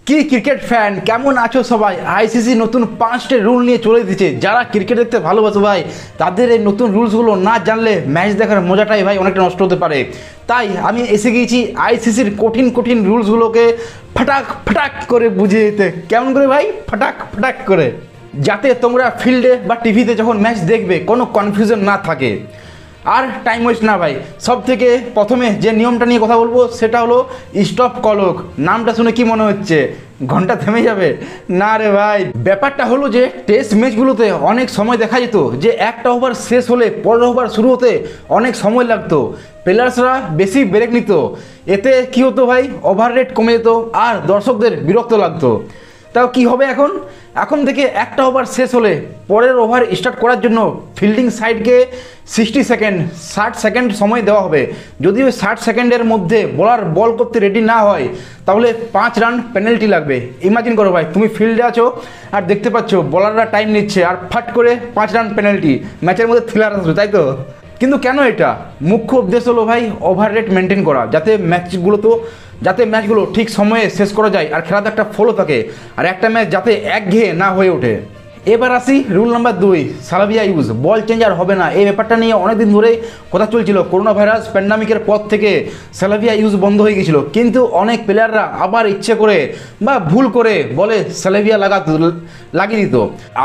কি cricket fan কেমন আছো সবাই? আইসিসি নতুন 5টে রুল নিয়ে চলে দিয়েছে। যারা ক্রিকেট দেখতে ভালোবাসো ভাই, তাদের এই নতুন রুলসগুলো না জানলে ম্যাচ দেখার মজাটাই ভাই অনেকটা নষ্ট হতে পারে। তাই আমি এসে গিয়েছি আইসিসির কঠিন কঠিন রুলসগুলোকে ফটাক ফটাক করে বুঝিয়ে দিতে। কেমন করে ভাই? ফটাক ফটাক করে, যাতে তোমরা ফিল্ডে বা টিভিতে যখন ম্যাচ দেখবে কোনো কনফিউশন না থাকে। আর টাইম ওয়েস্ট না ভাই, সব থেকে প্রথমে যে নিয়মটা নিয়ে কথা বলবো সেটা হলো স্টপ কলক। নামটা শুনে কি মনে হচ্ছে ঘন্টা থেমে যাবে? না রে ভাই, ব্যাপারটা হলো যে টেস্ট ম্যাচগুলোতে অনেক সময় দেখা যেত যে একটা ওভার শেষ হলে পরের ওভার শুরু হতে অনেক সময় লাগতো, প্লেয়ার্সরা বেশি ব্রেক নিত। এতে কি হতো ভাই, ওভার রেট কমে যেত আর দর্শকদের বিরক্ত লাগতো। তাও কি হবে এখন থেকে একটা ওভার শেষ হলে পরের ওভার স্টার্ট করার জন্য ফিল্ডিং সাইডকে 60 সেকেন্ড সময় দেওয়া হবে। যদি ওই 60 সেকেন্ডের মধ্যে বোলার বল করতে রেডি না হয় তাহলে 5 রান পেনাল্টি লাগবে। ইমাজিন করো ভাই, তুমি ফিল্ডে আছো আর দেখতে পাচ্ছ বোলাররা টাইম নিচ্ছে আর ফাট করে 5 রান পেনাল্টি, ম্যাচের মধ্যে থ্রিলার আসবে, তাই তো? কিন্তু কেন এটা? মুখ্য উদ্দেশ্য হলো ভাই ওভার রেট মেনটেন করা, যাতে ম্যাচগুলো ঠিক সময়ে শেষ করা যায় আর খেলাতে একটা ফলো থাকে, আর একটা ম্যাচ যাতে একঘেয়ে না হয়ে ওঠে। এবার আসি রুল নাম্বার 2, সালাভিয়া ইউজ। বল চেঞ্জার হবে না, এই ব্যাপারটা নিয়ে অনেকদিন ধরেই কথা চলছিল। করোনা ভাইরাস প্যান্ডামিকের পর থেকে সালাভিয়া ইউজ বন্ধ হয়ে গেছিলো, কিন্তু অনেক প্লেয়াররা আবার ইচ্ছে করে বা ভুল করে বলে সালাভিয়া লাগিয়ে দিত।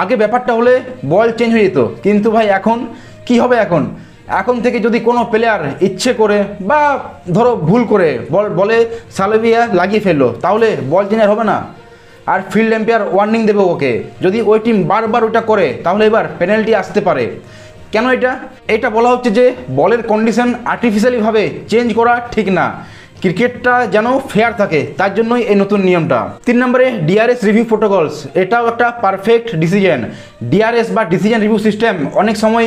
আগে ব্যাপারটা হলে বল চেঞ্জ হয়ে যেত, কিন্তু ভাই এখন কি হবে? এখন থেকে যদি কোনো প্লেয়ার ইচ্ছে করে বা ধরো ভুল করে বলে সালাভিয়া লাগিয়ে ফেললো, তাহলে বল চেঞ্জার হবে না আর ফিল্ড এম্পায়ার ওয়ার্নিং দেবে ওকে। যদি ওই টিম বারবার ওটা করে তাহলে এবার পেনাল্টি আসতে পারে। কেন এটা বলা হচ্ছে যে বলের কন্ডিশন আর্টিফিশিয়ালিভাবে চেঞ্জ করা ঠিক না, ক্রিকেটটা যেন ফেয়ার থাকে, তার জন্যই এই নতুন নিয়মটা। 3 নম্বরে ডিআরএস রিভিউ প্রোটোকলস। এটাও একটা পারফেক্ট ডিসিশন। ডিআরএস বা ডিসিশন রিভিউ সিস্টেম, অনেক সময়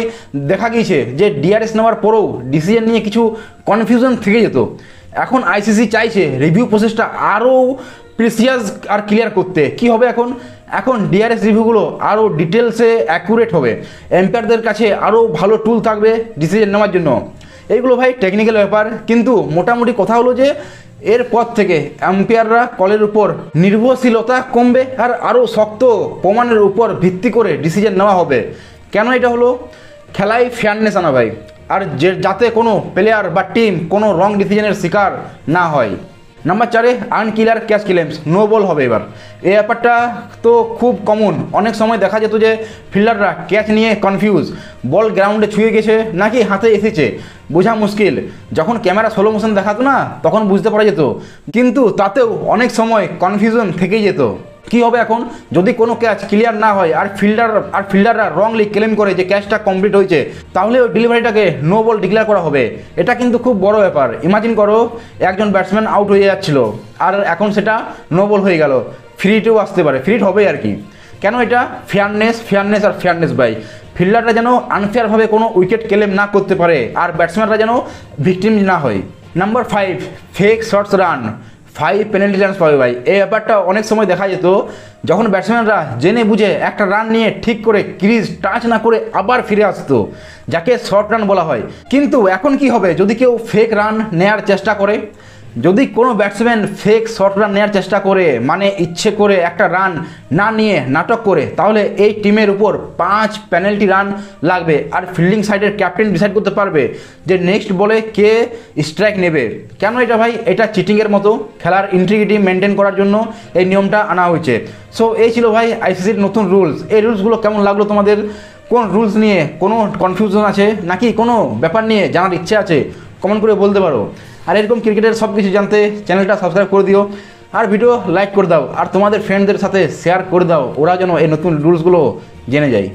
দেখা গিয়েছে যে ডিআরএস নেওয়ার পরেও ডিসিশন নিয়ে কিছু কনফিউশন থেকে যেত। এখন আইসিসি চাইছে রিভিউ প্রসেসটা আরও প্রিসিয়াস আর ক্লিয়ার করতে। কি হবে এখন ডিআরএস রিভিউগুলো আরও ডিটেলসে অ্যাকুরেট হবে, এম্পায়ারদের কাছে আরও ভালো টুল থাকবে ডিসিশন নেওয়ার জন্য। এইগুলো ভাই টেকনিক্যাল ব্যাপার, কিন্তু মোটামুটি কথা হলো যে এরপর থেকে আম্পায়াররা কলের উপর নির্ভরশীলতা কমবে আর আরও শক্ত প্রমাণের উপর ভিত্তি করে ডিসিশন নেওয়া হবে। কেন এটা হলো? খেলায় ফেয়ারনেস আনা ভাই, আর যাতে কোনো প্লেয়ার বা টিম কোনো রং ডিসিশনের শিকার না হয়। Number 4, unclear catch claims. No ball হবে এবার। এই ব্যাপারটা তো খুব কমন। অনেক সময় দেখা যেত যে ফিল্ডাররা ক্যাচ নিয়ে কনফিউজ, বল গ্রাউন্ডে ছুঁয়ে গেছে নাকি হাতে এসেছে বোঝা মুশকিল। যখন ক্যামেরা স্লো মোশন দেখাতো না, তখন বুঝতে পারা যেত, কিন্তু তাতেও অনেক সময় কনফিউশন থেকেই যেত। কি হবে এখন যদি কোনো ক্যাচ ক্লিয়ার না হয় আর ফিল্ডাররা রংলি ক্লেম করে যে ক্যাচটা কমপ্লিট হয়েছে, তাহলে ওই ডেলিভারিটাকে নো বল ডিক্লেয়ার করা হবে। এটা কিন্তু খুব বড় ব্যাপার। ইমাজিন করো একজন ব্যাটসম্যান আউট হয়ে যাচ্ছিল আর এখন সেটা নো বল হয়ে গেল, ফ্রিটেও আসতে পারে, ফ্রিট হবে আর কি। কেন এটা? ফেয়ারনেস ভাই। ফিল্ডাররা যেন আনফেয়ারভাবে কোনো উইকেট ক্লেম না করতে পারে আর ব্যাটসম্যানরা যেন ভিকটিম না হয়। Number 5, fake shorts run. 5 penalty runs পাবে ভাই। এই ব্যাপারটা অনেক সময় দেখা যেত যখন ব্যাটসম্যানরা জেনে বুঝে একটা রান নিয়ে ঠিক করে ক্রিজ টাচ না করে আবার ফিরে আসতো, যাকে শর্ট রান বলা হয়। কিন্তু এখন কি হবে যদি কেউ ফেক রান নেয়ার চেষ্টা করে? যদি কোনো ব্যাটসম্যান ফেক শর্ট রান নেওয়ার চেষ্টা করে, মানে ইচ্ছে করে একটা রান না নিয়ে নাটক করে, তাহলে এই টিমের উপর 5 পেনাল্টি রান লাগবে আর ফিল্ডিং সাইডের ক্যাপ্টেন ডিসাইড করতে পারবে যে নেক্সট বলে কে স্ট্রাইক নেবে। কেন এটা ভাই? এটা চিটিংয়ের মতো। খেলার ইন্টিগ্রিটি মেনটেন করার জন্য এই নিয়মটা আনা হয়েছে। সো এই ছিল ভাই আইসিসির নতুন রুলস। এই রুলসগুলো কেমন লাগলো তোমাদের? কোন রুলস নিয়ে কোনো কনফিউশন আছে নাকি কোনো ব্যাপার নিয়ে জানার ইচ্ছে আছে? কমেন্ট করে বলতে পারো। আর এরকম ক্রিকেটের সব কিছু জানতে চ্যানেলটা সাবস্ক্রাইব করে দিও আর ভিডিও লাইক করে দাও আর তোমাদের ফ্রেন্ডদের সাথে শেয়ার করে দাও, ওরা যেন এই নতুন রুলসগুলো জেনে যায়।